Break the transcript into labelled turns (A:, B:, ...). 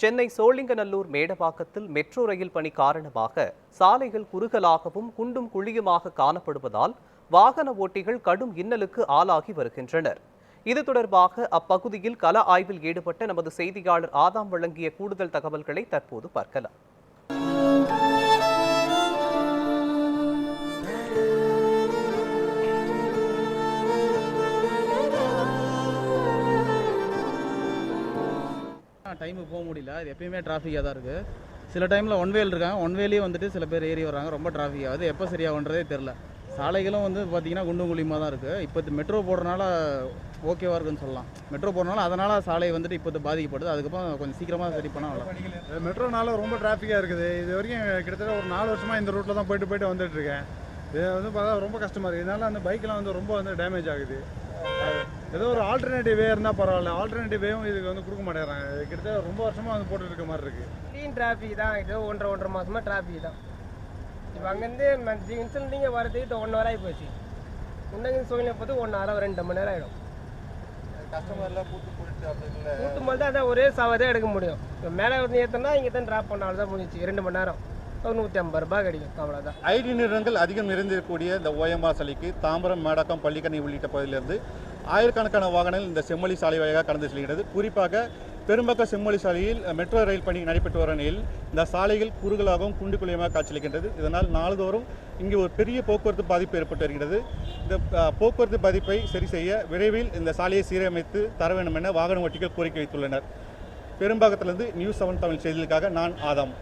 A: Chennai Sholinganallur மேடவாக்கத்தில் metro rail பணி காரணமாக சாலைகள் குறுகலாகவும் குண்டும் குழியுமாக காணப்படுவதால் வாகன ஓட்டிகள் கடும் இன்னலுக்கு ஆளாகி வருகின்றனர். இது தொடர்பாக அப்பகுதியில் கள ஆய்வில் ஈடுபட்ட நமது செய்தியாளர் ஆதாம் வழங்கிய கூடுதல் தகவல்களை தற்போது பார்க்கலாம்.
B: டைமுக்கு போக முடியல. இது எப்பயுமே டிராஃபிக்காக தான் இருக்குது. சில டைமில் ஒன் வேல் இருக்காங்க, ஒன் வேலையும் வந்துட்டு சில பேர் ஏறி வராங்க. ரொம்ப டிராஃபிக் ஆகுது. எப்போ சரியாகுன்றதே தெரில. சாலைகளும் வந்து பார்த்திங்கன்னா குண்டும் குழியுமாக தான் இருக்குது. இப்போ மெட்ரோ போடுறதுனால ஓகேவாக இருக்குன்னு சொல்லலாம். மெட்ரோ போடுறதுனால அதனால் சாலை வந்துட்டு இப்போ பாதிக்கப்படுது. அதுக்கப்புறம் கொஞ்சம் சீக்கிரமாக சரி பண்ணால்
C: மெட்ரோனால ரொம்ப டிராஃபிக்காக இருக்குது. இது வரைக்கும் கிட்டத்தட்ட ஒரு 4 வருஷமாக இந்த ரூட்டில் தான் போயிட்டு வந்துட்டுருக்கேன். இது வந்து பார்த்தா ரொம்ப கஷ்டமாக இருக்குது. இதனால் அந்த பைக்கெலாம் வந்து ரொம்ப வந்து டேமேஜ் ஆகுது. ஏதோ ஒரு ஆல்டர்னேட்டிவ் வே இருந்தால் பரவாயில்ல. ஆல்டர்னேட்டிவ் வேவும் இதுக்கு வந்து கொடுக்க மாட்டேங்கிறாங்க. கிட்டத்தட்ட ரொம்ப வருஷமாக வந்து போட்டுட்டு இருக்க மாதிரி இருக்குது.
D: க்ளீன் டிராஃபிக் தான். இது ஒன்றரை மாதமாக டிராஃபிக் தான். இப்போ அங்கேருந்து நீங்கள் வரதுக்கு 1 ஹவர் ஆகி போச்சு. முன்னங்க சோழியை பார்த்து 1 ஹவர் 2 மணி நேரம் ஆகிடும்.
E: கஸ்டமர்லாம் கூட்டும்
D: போது தான் அதான் ஒரே சாவதே எடுக்க முடியும். இப்போ மேலே வந்து ஏற்றினா இங்கே தான் ட்ராப் பண்ணாலும் தான் முடிச்சு 2 மணி நேரம். 150 ரூபாய் கிடைக்கும். அவ்வளோதான்.
E: ஐடி நிறுவனங்கள் அதிகம் நிறைந்திருக்கக்கூடிய இந்த ஓஎம்ஆர் சாலைக்கு தாம்பரம், மேடக்கம், பள்ளிக்கரணை உள்ளிட்ட பகுதியிலிருந்து ஆயிரக்கணக்கான வாகனங்கள் இந்த செம்மொழி சாலை வழியாக கடந்து செல்கிறது. குறிப்பாக பெரும்பாக்கம் செம்மொழி சாலையில் மெட்ரோ ரயில் பணி நடைபெற்று வர நிலையில் இந்த சாலைகள் குறுகலாகவும் குண்டு குழியமாக காட்சியளிக்கின்றது. இதனால் நாள்தோறும் இங்கே ஒரு பெரிய போக்குவரத்து பாதிப்பு ஏற்பட்டு வருகிறது. இந்த போக்குவரத்து பாதிப்பை சரி செய்ய விரைவில் இந்த சாலையை சீரமைத்து தர வேண்டும் என வாகன ஓட்டிகள் கோரிக்கை வைத்துள்ளனர். பெரும்பாக்கத்திலிருந்து நியூஸ் 7 தமிழ் செய்திகளுக்காக நான் ஆதாம்.